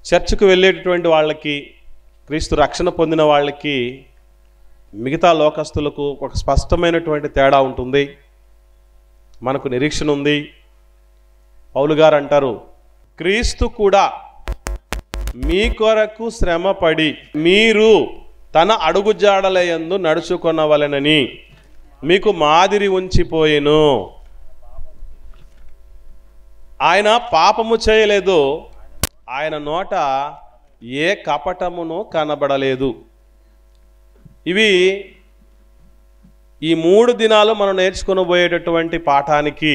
చర్చికి వెళ్ళేటటువంటి వాళ్ళకి, క్రీస్తు రక్షణ పొందిన వాళ్ళకి మిగతా లోకస్తులకు ఒక స్పష్టమైనటువంటి తేడా ఉంటుంది. మనకు నిరీక్షణ ఉంది. పౌలు గారు అంటారు, క్రీస్తు కూడా మీ కొరకు శ్రమపడి మీరు తన అడుగుజాడలయందు నడుచుకొనవలెనని మీకు మాదిరి ఉంచిపోయెను. ఆయన పాపము చేయలేదు, ఆయన నోట ఏ కపటమును కనబడలేదు. ఇవి ఈ 3 దినాలు మనం నేర్చుకొని పోయేటటువంటి పాఠానికి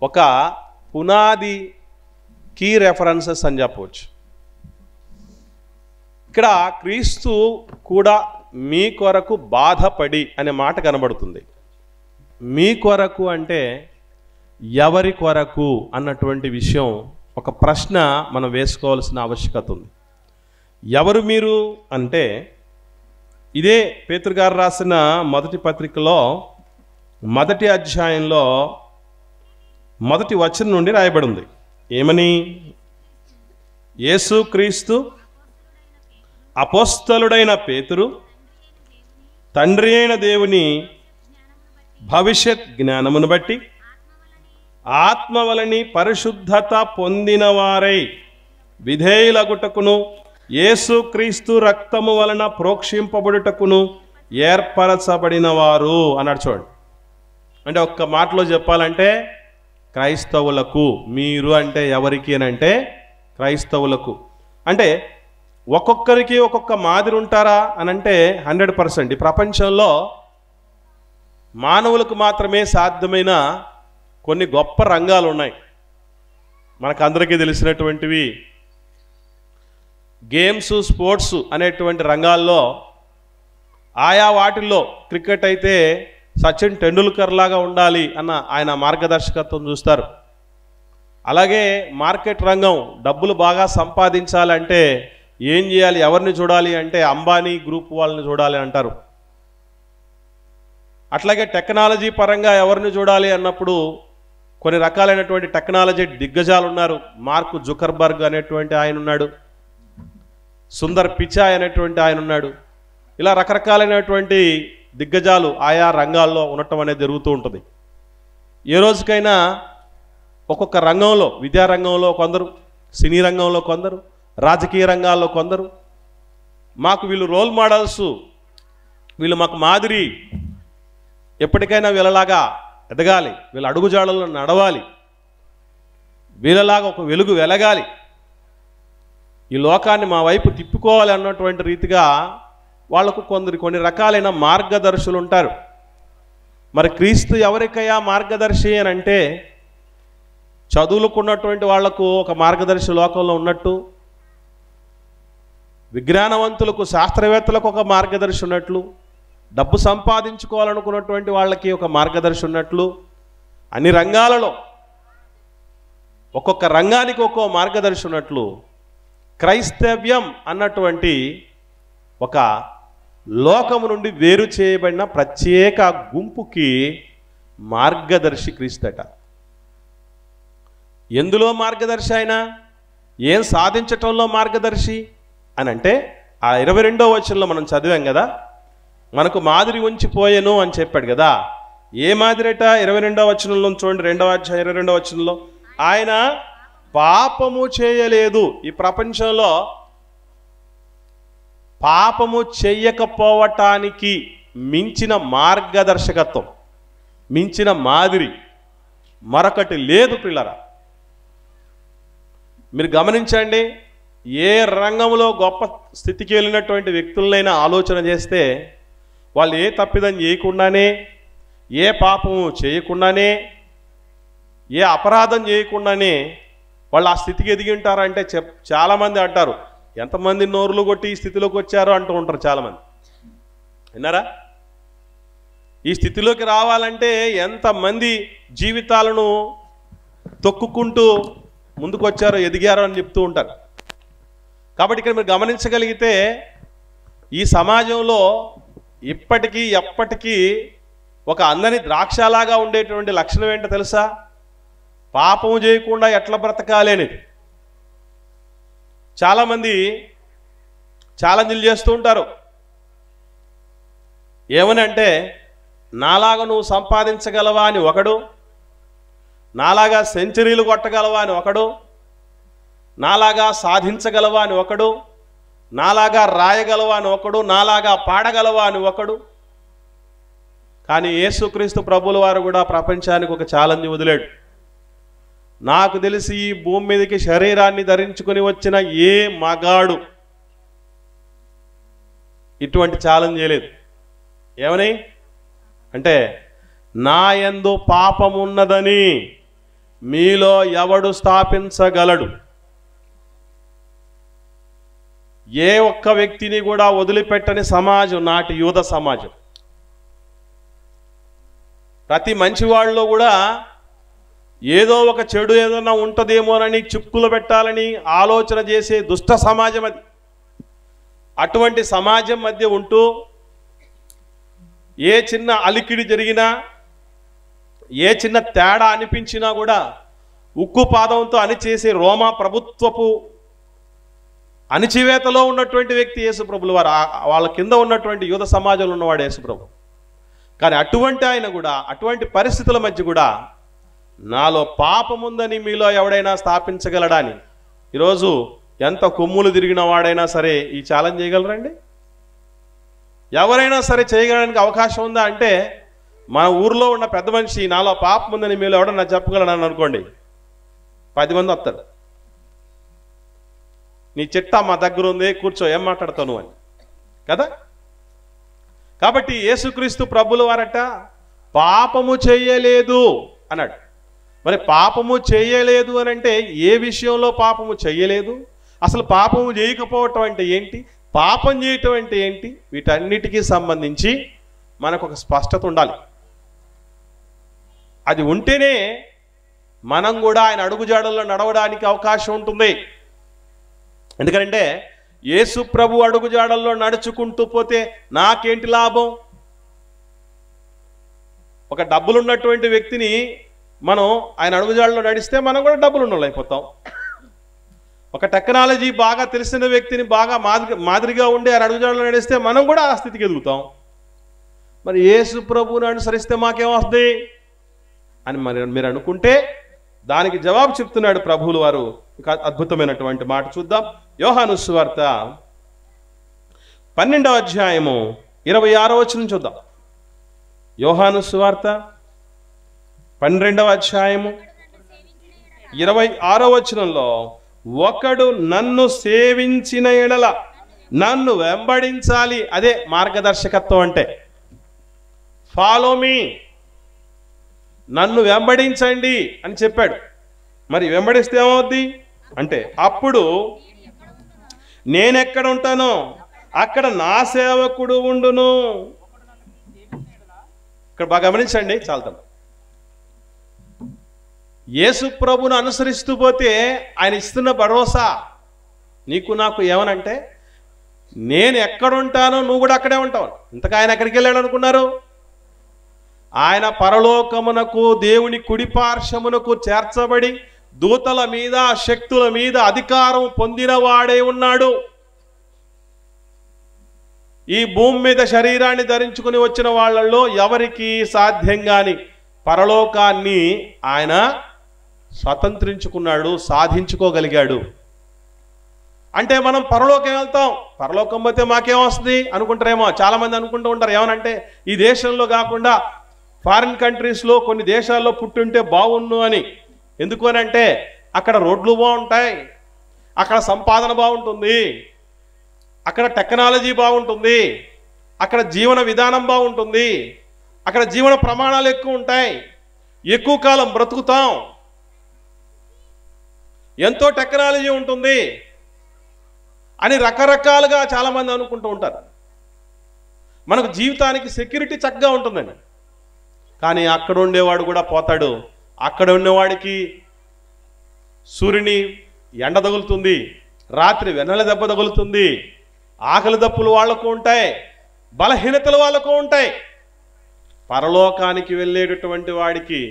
ఒక పునాది కీ రెఫరెన్సెస్ అని చెప్పవచ్చు. ఇక్కడ క్రీస్తు కూడా మీ కొరకు బాధపడి అనే మాట కనబడుతుంది. మీ కొరకు అంటే ఎవరి కొరకు అన్నటువంటి విషయం, ఒక ప్రశ్న మనం వేసుకోవాల్సిన ఆవశ్యకత ఉంది. ఎవరు మీరు అంటే, ఇదే పేతురు గారు రాసిన మొదటి పత్రికలో 1వ అధ్యాయంలో 1వ వచనం నుండి రాయబడి ఉంది. ఏమని? యేసుక్రీస్తు అపోస్తలుడైన పేతురు తండ్రి అయిన దేవుని భవిష్యత్ జ్ఞానమును బట్టి ఆత్మ వలని పరిశుద్ధత పొందిన వారై విధేయులగుటకును యేసుక్రీస్తు రక్తము వలన ప్రోక్షింపబడుటకును ఏర్పరచబడిన వారు అన్నాడు. చూడండి, అంటే ఒక్క మాటలో చెప్పాలంటే క్రైస్తవులకు. మీరు అంటే ఎవరికి అని అంటే క్రైస్తవులకు. అంటే ఒక్కొక్కరికి ఒక్కొక్క మాదిరి ఉంటారా అని అంటే 100%. ఈ ప్రపంచంలో మానవులకు మాత్రమే సాధ్యమైన కొన్ని గొప్ప రంగాలు ఉన్నాయి. మనకందరికీ తెలిసినటువంటివి గేమ్స్, స్పోర్ట్స్ అనేటువంటి రంగాల్లో ఆయా వాటిల్లో క్రికెట్ అయితే సచిన్ టెండూల్కర్ లాగా ఉండాలి అన్న ఆయన మార్గదర్శకత్వం చూస్తారు. అలాగే మార్కెట్ రంగం, డబ్బులు బాగా సంపాదించాలంటే ఏం చేయాలి, ఎవరిని చూడాలి అంటే అంబానీ గ్రూప్ వాళ్ళని చూడాలి అంటారు. అట్లాగే టెక్నాలజీ పరంగా ఎవరిని చూడాలి అన్నప్పుడు కొన్ని రకాలైనటువంటి టెక్నాలజీ దిగ్గజాలు ఉన్నారు. మార్క్ జుకర్బర్గ్ అనేటువంటి ఆయన ఉన్నాడు, సుందర్ పిచాయ్ అనేటువంటి ఆయన ఉన్నాడు. ఇలా రకరకాలైనటువంటి దిగ్గజాలు ఆయా రంగాల్లో ఉండటం అనేది జరుగుతూ ఉంటుంది. ఏ రోజుకైనా ఒక్కొక్క రంగంలో, విద్యారంగంలో కొందరు, సినీ రంగంలో కొందరు, రాజకీయ రంగాల్లో కొందరు, మాకు వీళ్ళు రోల్ మోడల్స్, వీళ్ళు మాకు మాదిరి, ఎప్పటికైనా వీళ్ళలాగా ఎదగాలి, వీళ్ళ అడుగుజాడల్లో నడవాలి, వీళ్ళలాగా ఒక వెలుగు వెలగాలి, ఈ లోకాన్ని మా వైపు తిప్పుకోవాలి అన్నటువంటి రీతిగా వాళ్లకు కొన్ని రకాలైన మార్గదర్శులు ఉంటారు. మరి క్రీస్తు ఎవరికయ్యా మార్గదర్శి అని అంటే, చదువులుకున్నటువంటి వాళ్లకు ఒక మార్గదర్శి లోకంలో ఉన్నట్టు, విజ్ఞానవంతులకు, శాస్త్రవేత్తలకు ఒక మార్గదర్శి ఉన్నట్లు, డబ్బు సంపాదించుకోవాలనుకున్నటువంటి వాళ్ళకి ఒక మార్గదర్శి ఉన్నట్లు, అన్ని రంగాలలో ఒక్కొక్క రంగానికి ఒక్కో మార్గదర్శి ఉన్నట్లు క్రైస్తవ్యం అన్నటువంటి ఒక లోకము నుండి వేరు చేయబడిన ప్రత్యేక గుంపుకి మార్గదర్శి క్రీస్తట. ఎందులో మార్గదర్శి ఆయన? ఏం సాధించటంలో మార్గదర్శి అని అంటే, ఆ 22వ వచనంలో మనం చదివాం కదా, మనకు మాదిరి ఉంచిపోయెను అని చెప్పాడు కదా. ఏ మాదిరిట? 22వ వచనంలో చూడండి, 2వ అధ్యాయం 22వ వచనంలో, ఆయన పాపము చేయలేదు. ఈ ప్రపంచంలో పాపము చెయ్యకపోవటానికి మించిన మార్గదర్శకత్వం, మించిన మాదిరి మరొకటి లేదు పిల్లరా. మీరు గమనించండి, ఏ రంగంలో గొప్ప స్థితికి వెళ్ళినటువంటి వ్యక్తులనైనా ఆలోచన చేస్తే, వాళ్ళు ఏ తప్పిదం చేయకుండానే, ఏ పాపము చేయకుండానే, ఏ అపరాధం చేయకుండానే వాళ్ళు ఆ స్థితికి ఎదిగి ఉంటారంటే చాలామంది అంటారు, ఎంతమంది నోరులు కొట్టి ఈ స్థితిలోకి వచ్చారో అంటూ ఉంటారు చాలామంది. విన్నారా? ఈ స్థితిలోకి రావాలంటే ఎంతమంది జీవితాలను తొక్కుకుంటూ ముందుకు వచ్చారో, ఎదిగారో అని చెప్తూ ఉంటారు. కాబట్టి ఇక్కడ మీరు గమనించగలిగితే, ఈ సమాజంలో ఇప్పటికీ ఎప్పటికీ ఒక అందని ద్రాక్షలాగా ఉండేటువంటి లక్షణం ఏంటో తెలుసా? పాపము చేయకుండా ఎట్లా బ్రతకాలి అనేది. చాలామంది ఛాలెంజ్లు చేస్తూ ఉంటారు. ఏమని అంటే, నాలాగా నువ్వు సంపాదించగలవా అని ఒకడు, నాలాగా సెంచరీలు కొట్టగలవా అని ఒకడు, నాలాగా సాధించగలవా అని ఒకడు, నాలాగా రాయగలవా అని ఒకడు, నాలాగా పాడగలవా అని ఒకడు. కానీ యేసుక్రీస్తు ప్రభుల వారు కూడా ప్రపంచానికి ఒక ఛాలెంజ్ వదిలాడు. నాకు తెలిసి ఈ భూమి మీదకి శరీరాన్ని ధరించుకొని వచ్చిన ఏ మగాడు ఇటువంటి ఛాలెంజ్ చేయలేదు. ఏమని అంటే, నా యందు పాపమున్నదని మీలో ఎవడు స్థాపించగలడు? ఏ ఒక్క వ్యక్తిని కూడా వదిలిపెట్టని సమాజం నాటి యూద సమాజం. ప్రతి మంచివాళ్ళలో కూడా ఏదో ఒక చెడు ఏదైనా ఉంటుందేమోనని చిక్కులు పెట్టాలని ఆలోచన చేసే దుష్ట సమాజం అది. అటువంటి సమాజం మధ్య ఉంటూ ఏ చిన్న అలికిడి జరిగినా, ఏ చిన్న తేడా అనిపించినా కూడా ఉక్కు పాదంతో అణిచేసే రోమా ప్రభుత్వపు అణిచివేతలో ఉన్నటువంటి వ్యక్తి యేసుప్రభులు వారు. వాళ్ళ కింద ఉన్నటువంటి యూద సమాజంలో ఉన్నవాడు యేసుప్రభు. కానీ అటువంటి ఆయన కూడా అటువంటి పరిస్థితుల మధ్య కూడా నాలో పాపముందని మీలో ఎవడైనా స్థాపించగలడా అని. ఈరోజు ఎంత కొమ్ములు తిరిగిన వాడైనా సరే ఈ ఛాలెంజ్ చేయగలరండి? ఎవరైనా సరే చేయగలడానికి అవకాశం ఉందా అంటే, మన ఊర్లో ఉన్న పెద్ద మనిషి నాలో పాపం ఉందని మీలో ఎవడన్నా చెప్పగలడని అనుకోండి, 10 మంది వస్తారు. నీ చిట్టా మా దగ్గర ఉంది, కూర్చో, ఏం మాట్లాడతావు అని కదా. కాబట్టి యేసుక్రీస్తు ప్రభుల వారట పాపము చేయలేదు అన్నాడు. మరి పాపము చేయలేదు అని అంటే ఏ విషయంలో పాపము చేయలేదు? అసలు పాపము చేయకపోవటం అంటే ఏంటి? పాపం చేయటం అంటే ఏంటి? వీటన్నిటికీ సంబంధించి మనకు ఒక స్పష్టత ఉండాలి. అది ఉంటేనే మనం కూడా ఆయన అడుగుజాడల్లో నడవడానికి అవకాశం ఉంటుంది. ఎందుకంటే యేసు ప్రభు అడుగుజాడల్లో నడుచుకుంటూ పోతే నాకేంటి లాభం? ఒక డబ్బులున్నటువంటి వ్యక్తిని మనం ఆయన అడుగుజాడల్లో నడిస్తే మనం కూడా డబ్బులు ఉన్నోళ్ళు అయిపోతాం. ఒక టెక్నాలజీ బాగా తెలిసిన వ్యక్తిని బాగా మాదిరిగా ఉండి ఆయన అడుగుజాడల్లో నడిస్తే మనం కూడా ఆ స్థితికి ఎదుగుతాం. మరి యేసు ప్రభువుని అనుసరిస్తే మాకేమొస్తుంది అని మీరు అనుకుంటే దానికి జవాబు చెప్తున్నాడు ప్రభువులు వారు. ఇక అద్భుతమైనటువంటి మాట చూద్దాం. యోహాను సువార్త 12వ అధ్యాయము 26వ వచనం చూద్దాం. యోహాను సువార్త 12వ అధ్యాయము 26వ వచనంలో, ఒకడు నన్ను సేవించిన ఎడల నన్ను వెంబడించాలి. అదే మార్గదర్శకత్వం అంటే, ఫాలో మీ, నన్ను వెంబడించండి అని చెప్పాడు. మరి వెంబడిస్తే ఏమవుద్ది అంటే, అప్పుడు నేనెక్కడ ఉంటానో అక్కడ నా సేవకుడు ఉండును. ఇక్కడ బాగా గమనించండి, చాలుతాం. యేసు ప్రభును అనుసరిస్తూ పోతే ఆయన ఇస్తున్న భరోసా నీకు నాకు ఏమనంటే, నేను ఎక్కడుంటానో నువ్వు కూడా అక్కడే ఉంటావు. ఇంతగా ఆయన ఎక్కడికి వెళ్ళాడు అనుకున్నారు? ఆయన పరలోకమునకు, దేవుని కుడిపార్శ్వమునకు చేర్చబడి దూతల మీద, శక్తుల మీద అధికారం పొందిన వాడే ఉన్నాడు. ఈ భూమి మీద శరీరాన్ని ధరించుకుని వచ్చిన వాళ్ళల్లో ఎవరికి సాధ్యం కాని పరలోకాన్ని ఆయన స్వతంత్రించుకున్నాడు, సాధించుకోగలిగాడు. అంటే మనం పరలోకం వెళ్తాం, పరలోకం పోతే మాకేం వస్తుంది అనుకుంటారేమో. చాలామంది అనుకుంటూ ఉంటారు, ఏమనంటే ఈ దేశంలో కాకుండా ఫారిన్ కంట్రీస్లో కొన్ని దేశాల్లో పుట్టుంటే బాగుండు అని. ఎందుకు అని అంటే అక్కడ రోడ్లు బాగుంటాయి, అక్కడ సంపాదన బాగుంటుంది, అక్కడ టెక్నాలజీ బాగుంటుంది, అక్కడ జీవన విధానం బాగుంటుంది, అక్కడ జీవన ప్రమాణాలు ఎక్కువ ఉంటాయి, ఎక్కువ కాలం బ్రతుకుతాం, ఎంతో టెక్నాలజీ ఉంటుంది అని రకరకాలుగా చాలామంది అనుకుంటూ ఉంటారు. మనకు జీవితానికి సెక్యూరిటీ చక్కగా ఉంటుందండి. కానీ అక్కడ ఉండేవాడు కూడా పోతాడు. అక్కడ ఉన్నవాడికి సూర్యుని ఎండ తగులుతుంది, రాత్రి వెన్నెల దెబ్బ తగులుతుంది, ఆకలి దప్పులు వాళ్లకు ఉంటాయి, బలహీనతలు వాళ్ళకు ఉంటాయి. పరలోకానికి వెళ్ళేటటువంటి వాడికి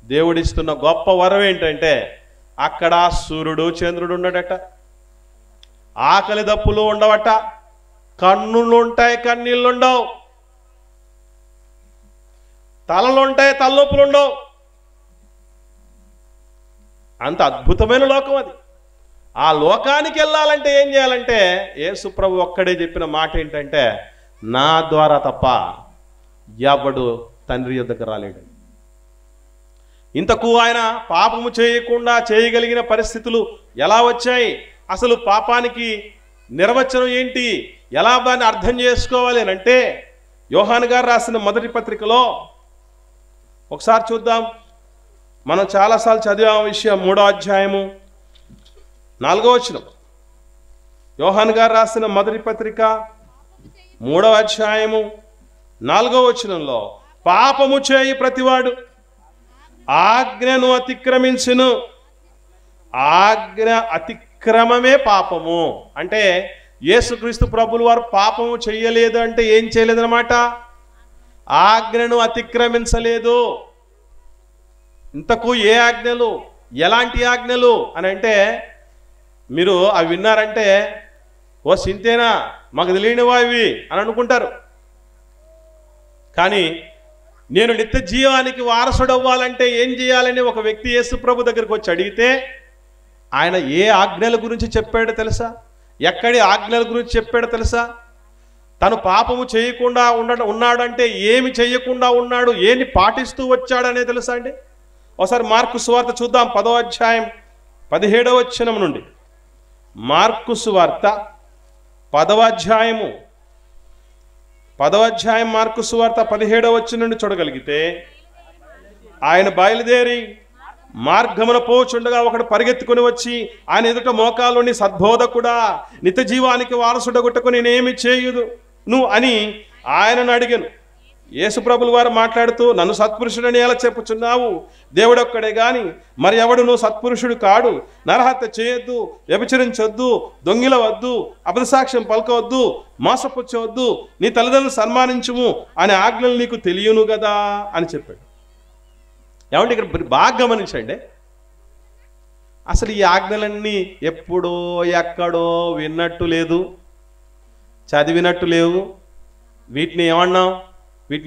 దేవుడిస్తున్న గొప్ప వరం ఏంటంటే, అక్కడ సూర్యుడు చంద్రుడు ఉన్నాడట, ఆకలి దప్పులు ఉండవట, కన్నులు ఉంటాయి కన్నీళ్ళు ఉండవు, తలలు ఉంటాయి తలనొప్పులు ఉండవు. అంత అద్భుతమైన లోకం అది. ఆ లోకానికి వెళ్ళాలంటే ఏం చేయాలంటే యేసు ప్రభు ఒక్కడే చెప్పిన మాట ఏంటంటే, నా ద్వారా తప్ప ఎవడు తండ్రి యొద్దకు రాలేడు. ఇంతకు ఆయన పాపము చేయకుండా చేయగలిగిన పరిస్థితులు ఎలా వచ్చాయి, అసలు పాపానికి నిర్వచనం ఏంటి, ఎలా దాన్ని అర్థం చేసుకోవాలి అని అంటే యోహాను గారు రాసిన మొదటి పత్రికలో ఒకసారి చూద్దాం. మనం చాలాసార్లు చదివాం విషయం. 3వ అధ్యాయము 4వ వచనం. యోహాను గారు రాసిన మొదటి పత్రిక 3వ అధ్యాయము 4వ వచనంలో, పాపము చేయి ప్రతివాడు ఆజ్ఞను అతిక్రమించును. ఆజ్ఞ అతిక్రమమే పాపము. అంటే యేసుక్రీస్తు ప్రభులు వారు పాపము చేయలేదు అంటే ఏం చేయలేదన్నమాట, ఆజ్ఞను అతిక్రమించలేదు. ఇంతకు ఏ ఆజ్ఞలు, ఎలాంటి ఆజ్ఞలు అని అంటే మీరు అవి విన్నారంటే ఓ సింతేనా మాకు తెలియనివా ఇవి అని అనుకుంటారు. కానీ నేను నిత్య జీవానికి వారసుడు అవ్వాలంటే ఏం చేయాలని ఒక వ్యక్తి యేసు ప్రభు దగ్గరికి వచ్చి అడిగితే ఆయన ఏ ఆజ్ఞల గురించి చెప్పాడో తెలుసా, ఎక్కడి ఆజ్ఞల గురించి చెప్పాడో తెలుసా, తను పాపము చేయకుండా ఉన్నాడంటే ఏమి చేయకుండా ఉన్నాడు, ఏమి పాటిస్తూ వచ్చాడనే తెలుసా అండి. ఒకసారి మార్కు సువార్త చూద్దాం. 10వ అధ్యాయం 17వ వచనం నుండి. మార్కు సువార్త 10వ అధ్యాయం మార్కు సువార్త 17వ వచనం నుండి చూడగలిగితే, ఆయన బయలుదేరి మార్గమున పోచుండగా ఒకడు పరిగెత్తుకుని వచ్చి ఆయన ఎదుట మోకాలుని, సద్బోధకుడా, నిత్య జీవానికి వారసుడగుటకు నేనేమి చేయుదు నువ్వు అని ఆయనను అడిగాను. యేసుప్రభుల వారు మాట్లాడుతూ, నన్ను సత్పురుషుడని ఎలా చెప్పుచున్నావు, దేవుడొక్కడే గాని మరి ఎవడు నువ్వు సత్పురుషుడు కాడు, నరహత్య చేయొద్దు, వ్యభిచరించొద్దు, దొంగిలవద్దు, అబద్ధసాక్ష్యం పలకవద్దు, మోసపుచ్చవద్దు, నీ తల్లిదండ్రులు సన్మానించుము అనే ఆజ్ఞలు నీకు తెలియను కదా అని చెప్పాడు. ఏమంటే ఇక్కడ బాగా గమనించండి, అసలు ఈ ఆజ్ఞలన్నీ ఎప్పుడో ఎక్కడో విన్నట్టు లేదు, చదివినట్టు లేవు. వీటిని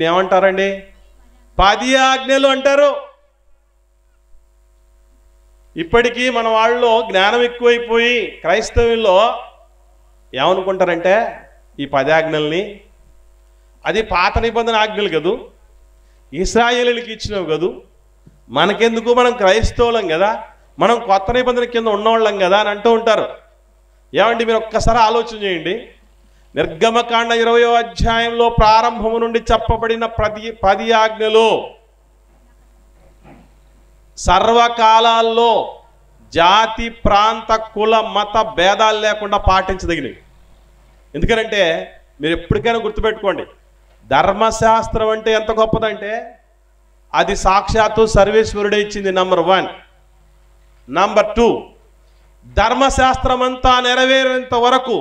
ఏమంటారండి, 10 ఆజ్ఞలు అంటారు. ఇప్పటికీ మన వాళ్ళలో జ్ఞానం ఎక్కువైపోయి క్రైస్తవుల్లో ఏమనుకుంటారంటే ఈ 10 ఆజ్ఞల్ని అది పాత నిబంధన ఆజ్ఞలు కదూ, ఇశ్రాయేలీయులకు ఇచ్చినవి కదూ, మనకెందుకు, మనం క్రైస్తవులం కదా, మనం కొత్త నిబంధన కింద ఉన్నవాళ్ళం కదా అని అంటూ ఉంటారు. ఏమండి మీరు ఒక్కసారి ఆలోచన చేయండి. నిర్గమకాండ 20వ అధ్యాయంలో ప్రారంభము నుండి చెప్పబడిన 10 ఆజ్ఞలు సర్వకాలాల్లో జాతి, ప్రాంత, కుల, మత భేదాలు లేకుండా పాటించదగినవి. ఎందుకంటే మీరు ఎప్పటికైనా గుర్తుపెట్టుకోండి, ధర్మశాస్త్రం అంటే ఎంత గొప్పదంటే అది సాక్షాత్తు సర్వేశ్వరుడే ఇచ్చింది. నంబర్ 1. నంబర్ 2, ధర్మశాస్త్రం అంతా నెరవేరేంత వరకు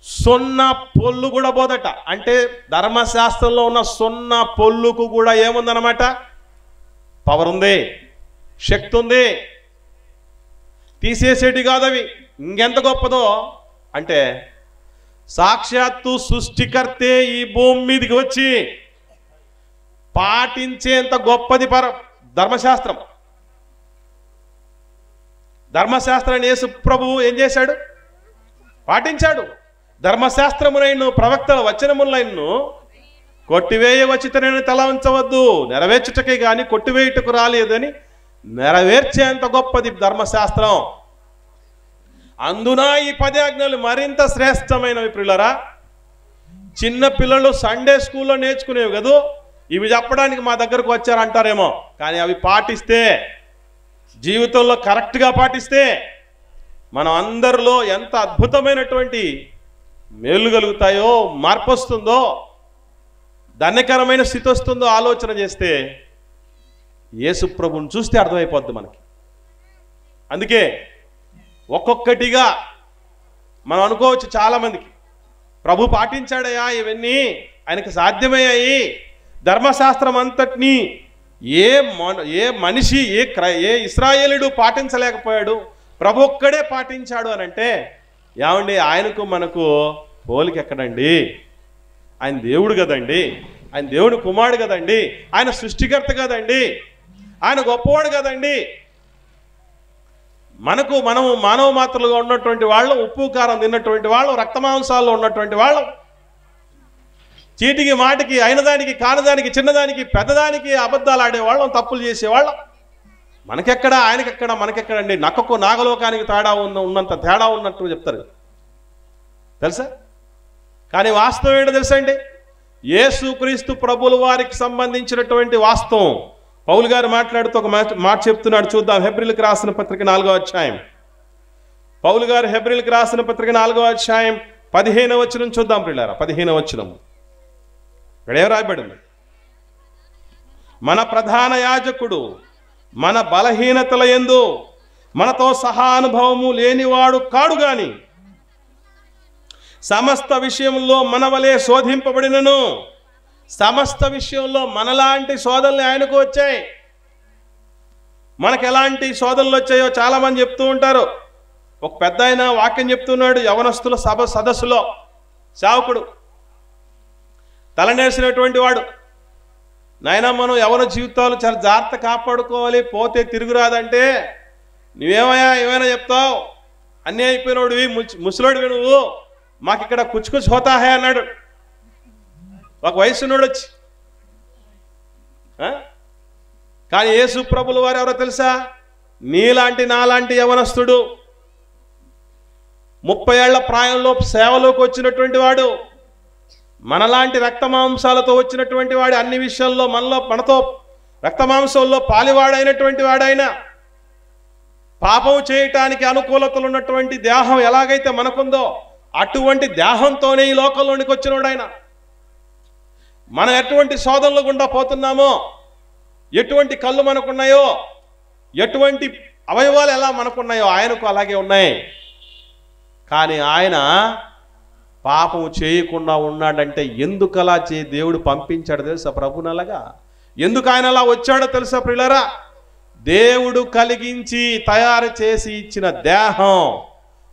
సున్నా పొల్లు కూడా పోదట. అంటే ధర్మశాస్త్రంలో ఉన్న సున్నా పొల్లుకు కూడా ఏముందన్నమాట, పవర్ ఉంది, శక్తి ఉంది, తీసేసేటి కాదు అవి. ఇంకెంత గొప్పదో అంటే సాక్షాత్తు సృష్టికర్తే ఈ భూమి మీదకి వచ్చి పాటించేంత గొప్పది ధర్మశాస్త్రం. ధర్మశాస్త్రాన్ని యేసు ప్రభువు ఏం చేశాడు, పాటించాడు. ధర్మశాస్త్రమునైను ప్రవక్తల వచనములైను కొట్టివేయవచ్చితనని తల ఉంచవద్దు, నెరవేర్చుటకే గాని కొట్టివేయుటకు రాలేదని నెరవేర్చేంత గొప్పది ధర్మశాస్త్రం. అందున ఈ 10 ఆజ్ఞలు మరింత శ్రేష్టమైనవి. ప్రియులారా, చిన్న పిల్లలు సండే స్కూల్లో నేర్చుకునేవి కదూ, ఇవి చెప్పడానికి మా దగ్గరకు వచ్చారంటారేమో, కానీ అవి పాటిస్తే, జీవితంలో కరెక్ట్గా పాటిస్తే మనం అందరిలో ఎంత అద్భుతమైనటువంటి మేలు కలుగుతాయో, మార్పు వస్తుందో, ధన్యకరమైన స్థితి వస్తుందో ఆలోచన చేస్తే యేసు ప్రభువుని చూస్తే అర్థమైపోద్ది మనకి. అందుకే ఒక్కొక్కటిగా మనం అనుకోవచ్చు, చాలామందికి ప్రభు పాటించాడయా, ఇవన్నీ ఆయనకు సాధ్యమయ్యాయి, ధర్మశాస్త్రం అంతటినీ ఏ మనిషి ఏ ఇశ్రాయేలీయుడు పాటించలేకపోయాడు, ప్రభు ఒక్కడే పాటించాడు అని అంటే ఏమండి ఆయనకు మనకు పోలిక ఎక్కడండి? ఆయన దేవుడు కదండి, ఆయన దేవుని కుమారుడు కదండి, ఆయన సృష్టికర్త కదండి, ఆయన గొప్పవాడు కదండి. మనం మానవ మాత్రలుగా ఉన్నటువంటి వాళ్ళం, ఉప్పు కారం తిన్నటువంటి వాళ్ళం, రక్తమాంసాల్లో ఉన్నటువంటి వాళ్ళం, చీటికి మాటికి అయినదానికి కానదానికి చిన్నదానికి పెద్దదానికి అబద్ధాలు ఆడేవాళ్ళం, తప్పులు చేసేవాళ్ళం. మనకెక్కడ ఆయనకెక్కడ మనకెక్కడండి? నక్కకు నాగలోకానికి తేడా ఉన్నంత తేడా ఉన్నట్టు చెప్తారు తెలుసా? కానీ వాస్తవం ఏంటో తెలుసా అండి? యేసుక్రీస్తు ప్రభుల వారికి సంబంధించినటువంటి వాస్తవం పౌలు గారు మాట్లాడుతూ ఒక మాట చెప్తున్నాడు. చూద్దాం. హెబ్రీయులకు రాసిన పత్రిక 4వ అధ్యాయం. పౌలు గారు హెబ్రీయులకు రాసిన పత్రిక 4వ అధ్యాయం 15వ వచనం చూద్దాం ప్రియులారా. 15వ వచనం ఇక్కడ ఏం రాయబడింది? మన ప్రధాన యాజకుడు మన బలహీనతల యందు మనతో సహానుభవము లేనివాడు కాడు గాని సమస్త విషయంలో మన వలె శోధింపబడినను. సమస్త విషయంలో మనలాంటి శోధనలు ఆయనకు వచ్చాయి. మనకు ఎలాంటి శోధనలు వచ్చాయో చాలా మంది చెప్తూ ఉంటారు. ఒక పెద్ద ఆయన వాక్యం చెప్తున్నాడు. యవనస్తుల సదస్సులో సేవకుడు తలనేసినటువంటి వాడు, నాయన మనం యవన జీవితాలు చాలా జాగ్రత్త కాపాడుకోవాలి, పోతే తిరుగురాదంటే ఏమైనా చెప్తావు, అన్నీ అయిపోయినోడివి, ముసలోడివి నువ్వు, మాకు ఇక్కడ కుచ్చుకుచ్చు హోతాహే అన్నాడు ఒక వయసున్నోడు వచ్చి. కానీ యేసు ప్రభుల వారు ఎవరో తెలుసా? నీలాంటి నాలాంటి యవనస్తుడు, 30 ఏళ్ల ప్రాయంలో సేవలోకి వచ్చినటువంటి వాడు, మనలాంటి రక్తమాంసాలతో వచ్చినటువంటి వాడు, అన్ని విషయాల్లో మనతో రక్తమాంసంలో పాలివాడైనటువంటి వాడైనా, పాపం చేయటానికి అనుకూలతలు ఉన్నటువంటి దేహం ఎలాగైతే మనకుందో అటువంటి దేహంతోనే ఈ లోకంలోనికి వచ్చినవాడైనా, మనం ఎటువంటి శోధనలు గుండా పోతున్నామో, ఎటువంటి కళ్ళు మనకున్నాయో, ఎటువంటి అవయవాలు ఎలా మనకున్నాయో ఆయనకు అలాగే ఉన్నాయి. కానీ ఆయన పాపం చేయకుండా ఉన్నాడంటే ఎందుకు అలా దేవుడు పంపించాడు తెలుసా? ప్రభునలాగా ఎందుకు ఆయన అలా వచ్చాడో తెలుసా ప్రియులారా? దేవుడు కలిగించి తయారు చేసి ఇచ్చిన దేహం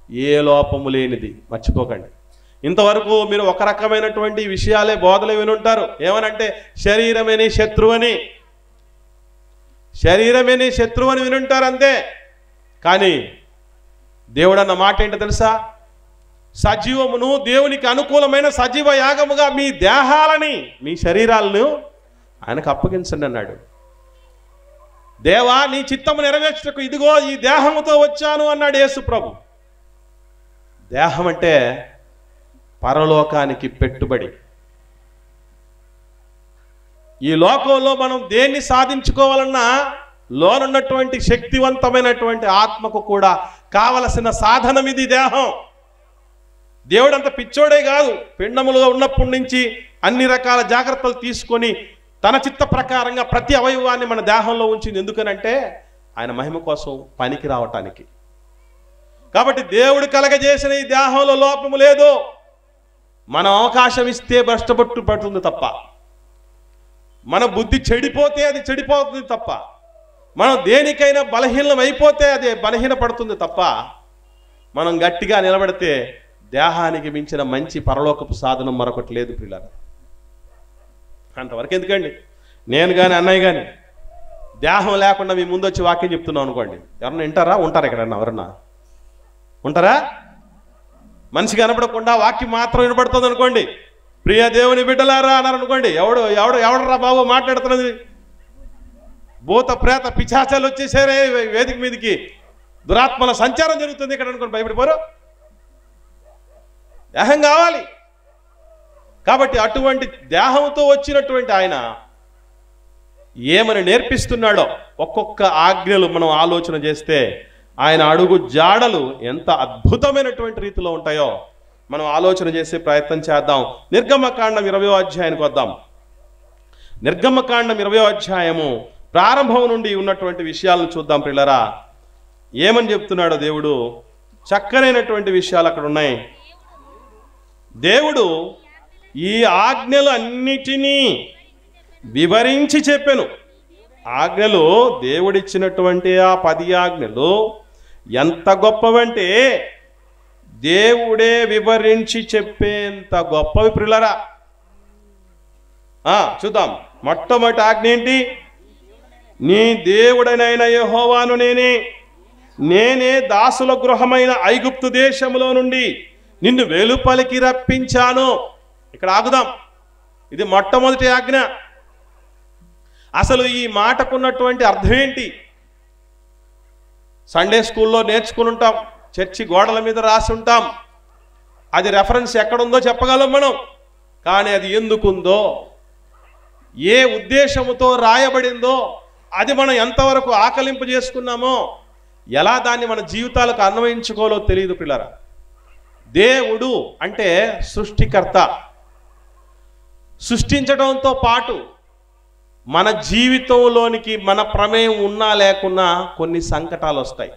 ఏ లోపము లేనిది, మర్చిపోకండి. ఇంతవరకు మీరు ఒక రకమైనటువంటి విషయాలే బోధలు వినుంటారు. ఏమనంటే శరీరమేని శత్రువని, శరీరమేని శత్రువని వినుంటారు అంతే. కానీ దేవుడు అన్న మాట ఏంటో తెలుసా? సజీవమును దేవునికి అనుకూలమైన సజీవ యాగముగా మీ దేహాలని, మీ శరీరాలను ఆయనకు అప్పగించండి అన్నాడు. దేవా నీ చిత్తము నెరవేర్చుటకు ఇదిగో ఈ దేహముతో వచ్చాను అన్నాడు యేసు ప్రభు. దేహం అంటే పరలోకానికి పెట్టుబడి. ఈ లోకంలో మనం దేన్ని సాధించుకోవాలన్నా లోనున్నటువంటి శక్తివంతమైనటువంటి ఆత్మకు కూడా కావలసిన సాధనం ఇది దేహం. దేవుడు అంత పిచ్చోడే కాదు. పిండములుగా ఉన్నప్పటి నుంచి అన్ని రకాల జాగ్రత్తలు తీసుకొని తన చిత్త ప్రకారంగా ప్రతి అవయవాన్ని మన దేహంలో ఉంచింది. ఎందుకనంటే ఆయన మహిమ కోసం పనికి రావటానికి. కాబట్టి దేవుడు కలగజేసిన ఈ దేహంలో లోపము లేదు. మనం అవకాశం ఇస్తే భ్రష్టపట్టు పడుతుంది తప్ప, మన బుద్ధి చెడిపోతే అది చెడిపోతుంది తప్ప, మనం దేనికైనా బలహీనం అయిపోతే అది బలహీన పడుతుంది తప్ప, మనం గట్టిగా నిలబడితే దేహానికి మించిన మంచి పరలోకపు సాధనం మరొకటి లేదు ప్రియులారా. అంతవరకు ఎందుకండి? నేను కానీ అన్నయ్య కానీ దేహం లేకుండా మీ ముందు వచ్చి వాక్యం చెప్తున్నాం అనుకోండి, ఎవరన్నా వింటారా? ఉంటారా? ఎక్కడన్నా ఎవరన్నా ఉంటారా? మనిషి కనపడకుండా వాక్యం మాత్రం వినపడుతుంది అనుకోండి, ప్రియ దేవుని బిడ్డలారా అన్నారు అనుకోండి, ఎవడరా బాబు మాట్లాడుతున్నది? భూత ప్రేత పిశాచాలు వచ్చేసారే వేదిక మీదకి, దురాత్మల సంచారం జరుగుతుంది ఇక్కడ అనుకోండి, భయపడిపోరు. దేహం కావాలి. కాబట్టి అటువంటి దేహంతో వచ్చినటువంటి ఆయన ఏమని నేర్పిస్తున్నాడో ఒక్కొక్క ఆజ్ఞలు మనం ఆలోచన చేస్తే ఆయన అడుగు జాడలు ఎంత అద్భుతమైనటువంటి రీతిలో ఉంటాయో మనం ఆలోచన చేసే ప్రయత్నం చేద్దాం. నిర్గమకాండం 20వ అధ్యాయానికి వద్దాం. నిర్గమకాండం 20వ అధ్యాయము ప్రారంభం నుండి ఉన్నటువంటి విషయాలను చూద్దాం ప్రియులారా. ఏమని చెప్తున్నాడో దేవుడు, చక్కనైనటువంటి విషయాలు అక్కడ ఉన్నాయి. దేవుడు ఈ ఆజ్ఞలు అన్నిటినీ వివరించి చెప్పెను. ఆజ్ఞలు దేవుడిచ్చినటువంటి ఆ 10 ఆజ్ఞలు ఎంత గొప్పవంటే దేవుడే వివరించి చెప్పేంత గొప్పవి ప్రియులారా. చూద్దాం. మొట్టమొదటి ఆజ్ఞ ఏంటి? నీ దేవుడనైన యెహోవాను నేనే దాసుల గృహమైన ఐగుప్తు దేశంలో నుండి నిన్ను వెలుపలికి రప్పించాను. ఇక్కడ ఆగుదాం. ఇది మొట్టమొదటి ఆజ్ఞ. అసలు ఈ మాటకున్నటువంటి అర్థం ఏంటి? సండే స్కూల్లో నేర్చుకుని ఉంటాం, చర్చి గోడల మీద రాసి ఉంటాం. అది రెఫరెన్స్ ఎక్కడుందో చెప్పగలం మనం. కానీ అది ఎందుకుందో, ఏ ఉద్దేశముతో రాయబడిందో, అది మనం ఎంతవరకు ఆకలింపు చేసుకున్నామో, ఎలా దాన్ని మన జీవితాలకు అన్వయించుకోవాలో తెలియదు పిల్లరా. దేవుడు అంటే సృష్టికర్త. సృష్టించడంతో పాటు మన జీవితంలోనికి మన ప్రమేయం ఉన్నా లేకున్నా కొన్ని సంకటాలు వస్తాయి.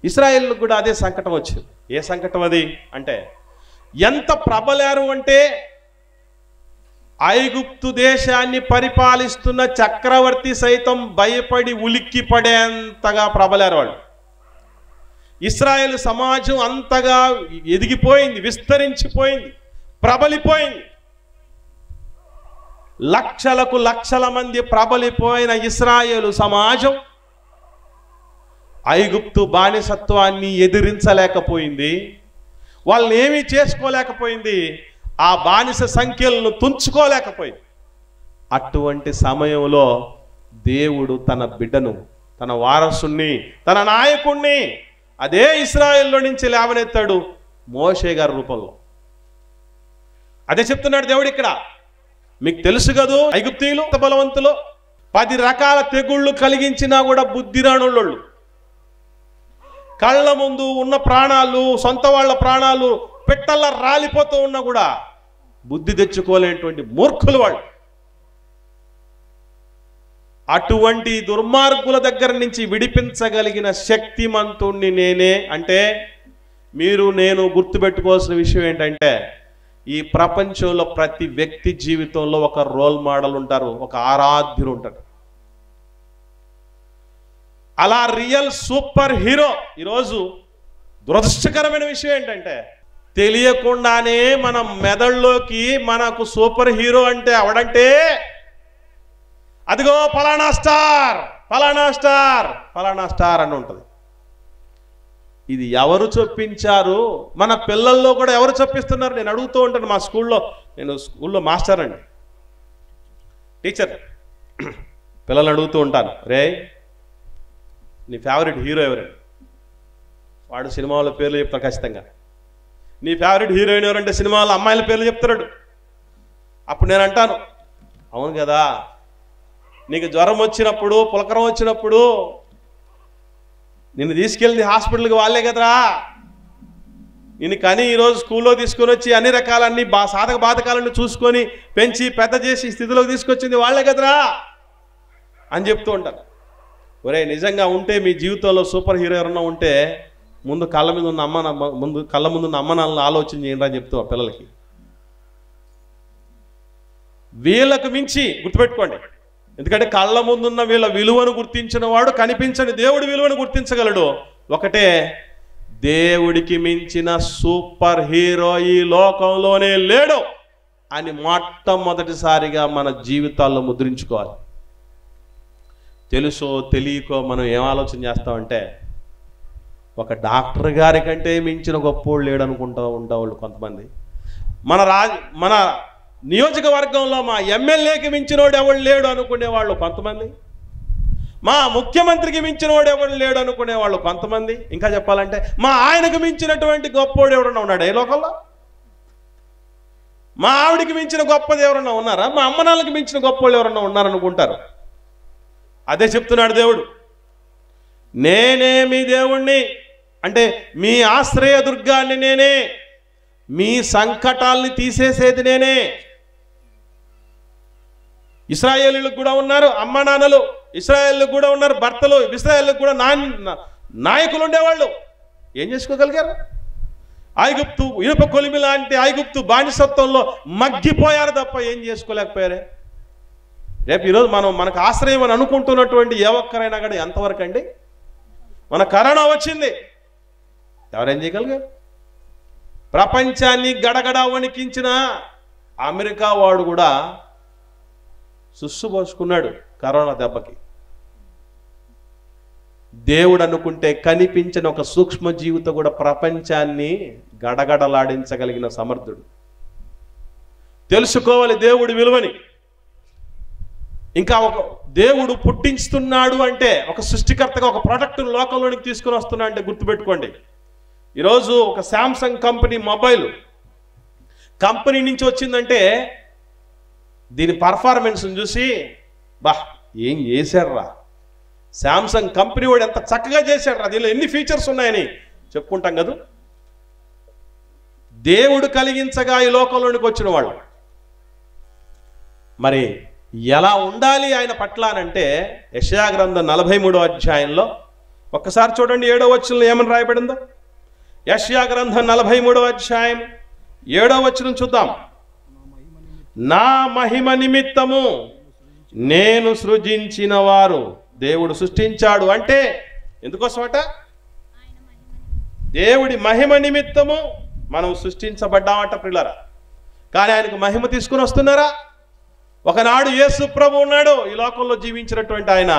ఇశ్రాయేలుకు కూడా అదే సంకటం వచ్చింది. ఏ సంకటం అది అంటే, ఎంత ప్రబలారు అంటే ఐగుప్తు దేశాన్ని పరిపాలిస్తున్న చక్రవర్తి సైతం భయపడి ఉలిక్కి పడేంతగా ప్రబలారు వాళ్ళు. ఇశ్రాయేలు సమాజం అంతగా ఎదిగిపోయింది, విస్తరించిపోయింది, ప్రబలిపోయింది. లక్షలకు లక్షల మంది ప్రబలిపోయిన ఇశ్రాయేలు సమాజం ఐగుప్తు బానిసత్వాన్ని ఎదిరించలేకపోయింది. వాళ్ళని ఏమీ చేసుకోలేకపోయింది. ఆ బానిస సంఖ్యలను తుంచుకోలేకపోయింది. అటువంటి సమయంలో దేవుడు తన బిడ్డను, తన వారసుని, తన నాయకుణ్ణి అదే ఇశ్రాయేల్లో నుంచి లేవనెత్తాడు మోషే గారి రూపంలో. అదే చెప్తున్నాడు దేవుడు ఇక్కడ. మీకు తెలుసు కదూ, ఐగుప్తీయులు బలవంతులు, 10 రకాల తెగుళ్ళు కలిగించినా కూడా బుద్ధిరానుళ్ళు, కళ్ళ ముందు ఉన్న ప్రాణాలు, సొంత వాళ్ళ ప్రాణాలు పెట్టల్లా రాలిపోతూ ఉన్నా కూడా బుద్ధి తెచ్చుకోలేనటువంటి మూర్ఖులు వాళ్ళు. అటువంటి దుర్మార్గుల దగ్గర నుంచి విడిపించగలిగిన శక్తిమంతుణ్ణి నేనే. అంటే మీరు నేను గుర్తుపెట్టుకోవాల్సిన విషయం ఏంటంటే, ఈ ప్రపంచంలో ప్రతి వ్యక్తి జీవితంలో ఒక రోల్ మోడల్ ఉంటారు, ఒక ఆరాధ్యులు ఉంటారు. అలా రియల్ సూపర్ హీరో. ఈరోజు దురదృష్టకరమైన విషయం ఏంటంటే, తెలియకుండానే మన మెదడులోకి మనకు సూపర్ హీరో అంటే అవడంటే, అదిగో ఫలానా స్టార్, ఫలానా స్టార్, ఫలానా స్టార్ అని ఉంటుంది. ఇది ఎవరు చొప్పించారు? మన పిల్లల్లో కూడా ఎవరు చొప్పిస్తున్నారు? నేను అడుగుతూ ఉంటాను. మా స్కూల్లో, నేను స్కూల్లో మాస్టర్ అండి, టీచర్. పిల్లలు అడుగుతూ ఉంటాను, రే నీ ఫేవరెట్ హీరో ఎవరండి? వాడు సినిమాల పేర్లు చెప్తారు ఖచ్చితంగా. నీ ఫేవరెట్ హీరోయిన్ ఎవరంటే సినిమాలో అమ్మాయిల పేర్లు చెప్తాడు. అప్పుడు నేను అంటాను, అవును కదా, నీకు జ్వరం వచ్చినప్పుడు, పులకరం వచ్చినప్పుడు నిన్ను తీసుకెళ్ళింది హాస్పిటల్కి వాళ్ళే కదరా. నిన్ను కానీ ఈరోజు స్కూల్లో తీసుకొని వచ్చి అన్ని రకాలన్నీ సాధక బాధకాలను చూసుకొని పెంచి పెద్ద చేసి స్థితిలోకి తీసుకొచ్చింది వాళ్ళే కదరా అని చెప్తూ ఉంటాను. ఒరే, నిజంగా ఉంటే మీ జీవితంలో సూపర్ హీరో ఎవరన్నా ఉంటే ముందు కళ్ళ మీద ఉన్న కళ్ళ ముందు ఉన్న అమ్మ నాన్నలను ఆలోచన చేయండి అని చెప్తూ పిల్లలకి. వీళ్ళకు మించి గుర్తుపెట్టుకోండి, ఎందుకంటే కళ్ళ ముందున్న వీళ్ళ విలువను గుర్తించిన వాడు కనిపించని దేవుడి విలువను గుర్తించగలడు. ఒకటే, దేవుడికి మించిన సూపర్ హీరో ఈ లోకంలోనే లేడు అని మొట్టమొదటిసారిగా మన జీవితాల్లో ముద్రించుకోవాలి. తెలుసో తెలియకో మనం ఏం ఆలోచన చేస్తామంటే, ఒక డాక్టర్ గారి కంటే మించిన గొప్పోళ్ళు లేడు అనుకుంటూ ఉండేవాళ్ళు కొంతమంది. మన నియోజకవర్గంలో మా ఎమ్మెల్యేకి మించినోడు ఎవడు లేడు అనుకునేవాళ్ళు కొంతమంది, మా ముఖ్యమంత్రికి మించినోడు ఎవడు లేడు అనుకునేవాళ్ళు కొంతమంది. ఇంకా చెప్పాలంటే మా ఆయనకు మించినటువంటి గొప్పోడు ఎవరన్నా ఉన్నాడు ఏ లోకంలో? మా ఆవిడికి మించిన గొప్పది ఎవరన్నా ఉన్నారా? మా అమ్మ నాన్నకి మించిన గొప్పోళ్ళు ఎవరన్నా ఉన్నారనుకుంటారు. అదే చెప్తున్నాడు దేవుడు, నేనే మీ దేవుణ్ణి, అంటే మీ ఆశ్రయ దుర్గాన్ని నేనే, మీ సంకటాల్ని తీసేసేది నేనే. ఇశ్రాయేలీలకు కూడా ఉన్నారు అమ్మ నాన్నలు, ఇశ్రాయేలుకు కూడా ఉన్నారు భర్తలు, ఇశ్రాయేలుకు కూడా నాయకులు ఉండేవాళ్ళు. ఏం చేసుకోగలిగారు? ఐగుప్తు ఇనుప కొలిమి లాంటి ఐగుప్తు బానిసత్వంలో మగ్గిపోయారు తప్ప ఏం చేసుకోలేకపోయారే. రేపు ఈరోజు మనకు ఆశ్రయం అని అనుకుంటున్నటువంటి ఏ ఒక్కరైనా కూడా ఎంతవరకు అండి? మన కరోనా వచ్చింది, ఎవరేం చేయగలిగారు? ప్రపంచాన్ని గడగడ వణికించిన అమెరికా వాడు కూడా సుస్సుపోసుకున్నాడు కరోనా దెబ్బకి. దేవుడు అనుకుంటే కనిపించిన ఒక సూక్ష్మ జీవితో కూడా ప్రపంచాన్ని గడగడలాడించగలిగిన సమర్థుడు. తెలుసుకోవాలి దేవుడి విలువని. ఇంకా ఒక దేవుడు పుట్టిస్తున్నాడు అంటే, ఒక సృష్టికర్తగా ఒక ప్రోడక్ట్ను లోకంలోనికి తీసుకుని వస్తున్నా అంటే గుర్తుపెట్టుకోండి. ఈరోజు ఒక శాంసంగ్ కంపెనీ మొబైల్ కంపెనీ నుంచి వచ్చిందంటే దీని పర్ఫార్మెన్స్ని చూసి బా ఏం చేశాడ్రా, శాంసంగ్ కంపెనీ వాడు ఎంత చక్కగా చేశాడ్రా, దీనిలో ఎన్ని ఫీచర్స్ ఉన్నాయని చెప్పుకుంటాం కదా. దేవుడు కలిగించగా ఈ లోకంలోనికి వచ్చిన వాళ్ళు మరి ఎలా ఉండాలి ఆయన పట్ల అనంటే, యెషయా గ్రంథం 43వ అధ్యాయంలో ఒక్కసారి చూడండి 7వ వచనంలో ఏమని రాయబడిందో. యెషయా గ్రంథం 43వ అధ్యాయం 7వ వచనం చూద్దాం. నా మహిమ నిమిత్తము నేను సృజించిన వారు. దేవుడు సృష్టించాడు అంటే ఎందుకోసమట? దేవుడి మహిమ నిమిత్తము మనం సృష్టించబడ్డామట ప్రియులారా. కానీ ఆయనకు మహిమ తీసుకుని వస్తున్నారా? ఒకనాడు యేసు ప్రభు ఉన్నాడు ఈ లోకంలో జీవించినటువంటి ఆయన.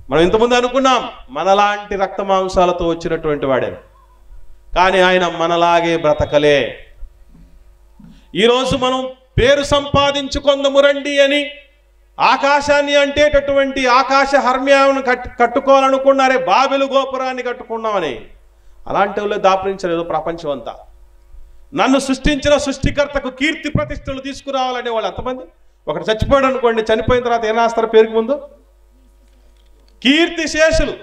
మనం ఇంతకుముందు అనుకున్నాం మనలాంటి రక్త మాంసాలతో వచ్చినటువంటి వాడే, కానీ ఆయన మనలాగే బ్రతకలే. ఈరోజు మనం పేరు సంపాదించుకొందము రండి అని ఆకాశాన్ని అంటేటటువంటి ఆకాశ హర్మ్యాలను కట్టుకోవాలనుకున్నారే, బాబెలు గోపురాన్ని కట్టుకున్నామని. అలాంటి వాళ్ళే దాపరించలేదు ప్రపంచం అంతా. నన్ను సృష్టించిన సృష్టికర్తకు కీర్తి ప్రతిష్టలు తీసుకురావాలనే వాళ్ళు ఎంతమంది? ఒకటి చచ్చిపోయాడు అనుకోండి, చనిపోయిన తర్వాత ఏం రాస్తారు పేరుకి ముందు? కీర్తి శేషులు.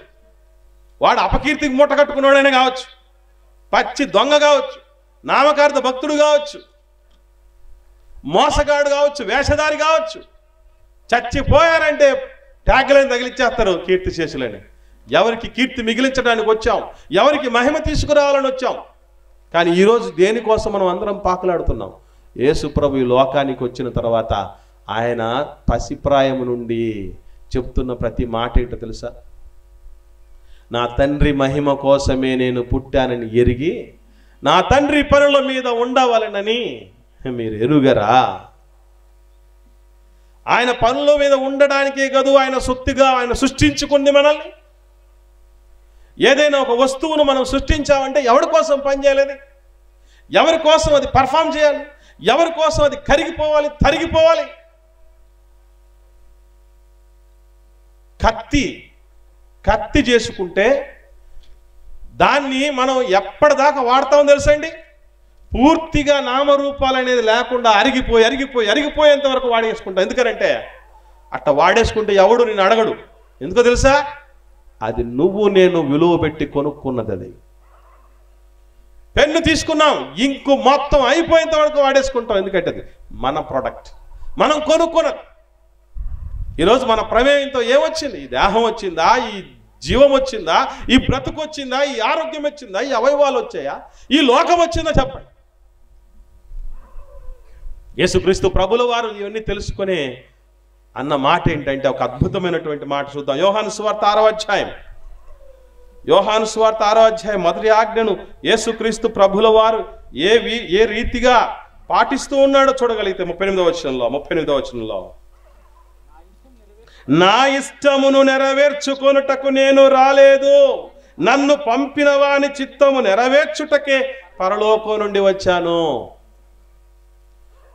వాడు అపకీర్తికి మూట కట్టుకున్నాడైనా కావచ్చు, పచ్చి దొంగ కావచ్చు, నామకార్థ భక్తుడు కావచ్చు, మోసగాడు కావచ్చు, వేషధారి కావచ్చు, చచ్చిపోయారంటే ట్యాగ్లైన్ తగిలిచ్చేస్తారు కీర్తి శేషులని. ఎవరికి కీర్తి మిగిలించడానికి వచ్చాం, ఎవరికి మహిమ తీసుకురావాలని వచ్చాం. కానీ ఈరోజు దేనికోసం మనం అందరం పాకులాడుతున్నాం? యేసు ప్రభు ఈ లోకానికి వచ్చిన తర్వాత ఆయన పసిప్రాయము నుండి చెప్తున్న ప్రతి మాట ఏంటో తెలుసా? నా తండ్రి మహిమ కోసమే నేను పుట్టానని ఎరిగి నా తండ్రి పనుల మీద ఉండవాలనని మీరు ఎరుగరా? ఆయన పనుల మీద ఉండడానికే కాదు, ఆయన సొత్తుగా ఆయన సృష్టించుకుంది మనల్ని. ఏదైనా ఒక వస్తువును మనం సృష్టించామంటే ఎవరి కోసం పనిచేయాలి? ఎవరి కోసం అది పర్ఫామ్ చేయాలి? ఎవరి కోసం అది కరిగిపోవాలి, తరిగిపోవాలి? కత్తి చేసుకుంటే దాన్ని మనం ఎప్పటిదాకా వాడతామో తెలుసండి? పూర్తిగా నామరూపాలు అనేది లేకుండా అరిగిపోయేంత వరకు వాడేసుకుంటాం. ఎందుకంటే అట్లా వాడేసుకుంటే ఎవడు నేను అడగడు. ఎందుకో తెలుసా? అది నువ్వు నేను విలువ పెట్టి కొనుక్కున్నది. అది పెన్ను తీసుకున్నాం, ఇంకు మొత్తం అయిపోయేంత వరకు వాడేసుకుంటాం. ఎందుకంటే అది మన ప్రోడక్ట్, మనం కొనుక్కున్నది. ఈరోజు మన ప్రమేయంతో ఏమొచ్చింది? ఈ దేహం వచ్చిందా? ఈ జీవం వచ్చిందా? ఈ బ్రతుకు వచ్చిందా? ఈ ఆరోగ్యం వచ్చిందా? ఈ అవయవాలు వచ్చాయా? ఈ లోకం వచ్చిందా? చెప్పండి. యేసుక్రీస్తు ప్రభుల వారు ఇవన్నీ తెలుసుకునే అన్న మాట ఏంటంటే ఒక అద్భుతమైనటువంటి మాట చూద్దాం. యోహాను సువార్త 6వ అధ్యాయం. యోహాను సువార్త 6వ అధ్యాయం మొదటి ఆజ్ఞను యేసుక్రీస్తు ప్రభుల వారు ఏ రీతిగా పాటిస్తూ ఉన్నాడో చూడగలిగితే 38వ వచనంలో నా ఇష్టమును నెరవేర్చుకొనుటకు నేను రాలేదు, నన్ను పంపిన వాని చిత్తము నెరవేర్చుటకే పరలోకం నుండి వచ్చాను.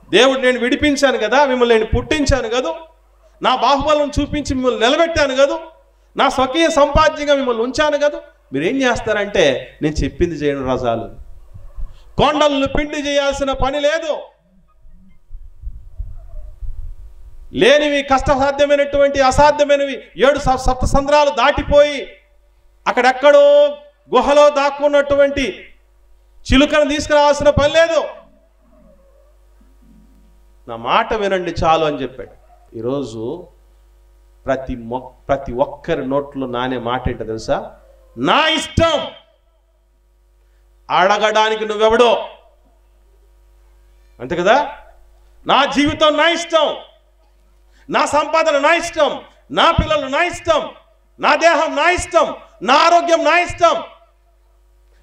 దేవుడు నేను విడిపించాను కదా, మిమ్మల్ని నేను పుట్టించాను కదా, నా బాహుబలం చూపించి మిమ్మల్ని నిలబెట్టాను కదా, నా స్వకీయ సంపాద్యంగా మిమ్మల్ని ఉంచాను కదా. మీరేం చేస్తారంటే నేను చెప్పింది చేయడం రజాలు. కొండలను పిండి చేయాల్సిన పని లేదు. లేనివి కష్టసాధ్యమైనటువంటి అసాధ్యమైనవి 7 సప్త సంద్రాలు దాటిపోయి అక్కడెక్కడో గుహలో దాక్కున్నటువంటి చిలుకను తీసుకురావాల్సిన పని లేదు. నా మాట వినండి చాలు అని చెప్పాడు. ఈరోజు ప్రతి ఒక్కరి నోట్లో నానే మాట ఏంటో తెలుసా? నా ఇష్టం. అడగడానికి నువ్వెవడో, అంతే కదా? నా జీవితం నా ఇష్టం, నా సంపాదన నా ఇష్టం, నా పిల్లలు నా ఇష్టం, నా దేహం నా ఇష్టం, నా ఆరోగ్యం నా ఇష్టం.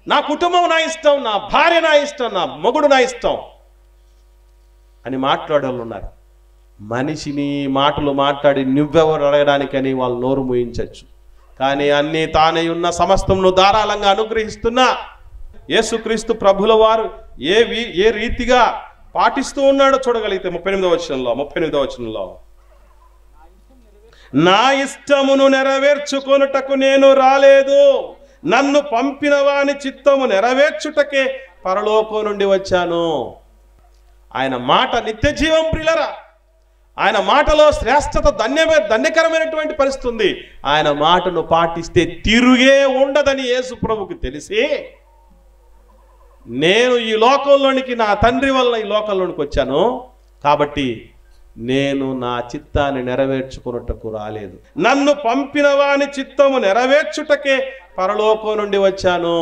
నా కుటుంబం నా ఇష్టం, నా భార్య నా ఇష్టం, నా మొగుడు నా ఇష్టం అని మాట్లాడేవాళ్ళు ఉన్నారు. మనిషిని మాటలు మాట్లాడి నువ్వెవరు అడగడానికని వాళ్ళు నోరు మూయించచ్చు. కానీ అన్నీ తానే ఉన్న సమస్తమును ధారాళంగా అనుగ్రహిస్తున్న యేసుక్రీస్తు ప్రభుల వారు ఏ రీతిగా పాటిస్తూ ఉన్నాడో చూడగలిగితే 38వ వచనంలో నా ఇష్టమును నెరవేర్చుకొనుటకు నేను రాలేదు, నన్ను పంపిన వాని చిత్తము నెరవేర్చుటకే పరలోకం నుండి వచ్చాను. ఆయన మాట నిత్య జీవం ప్రియులరా. ఆయన మాటలో శ్రేష్టత ధన్యకరమైనటువంటి పరిస్థితి ఉంది. ఆయన మాటను పాటిస్తే తిరుగే ఉండదని యేసు ప్రభుకి తెలిసి, నేను ఈ లోకంలోనికి నా తండ్రి వల్ల ఈ లోకంలోనికి వచ్చాను కాబట్టి నేను నా చిత్తాన్ని నెరవేర్చుకున్నట్టుకు రాలేదు, నన్ను పంపిన వాని చిత్తము నెరవేర్చుటకే పరలోకం నుండి వచ్చాను.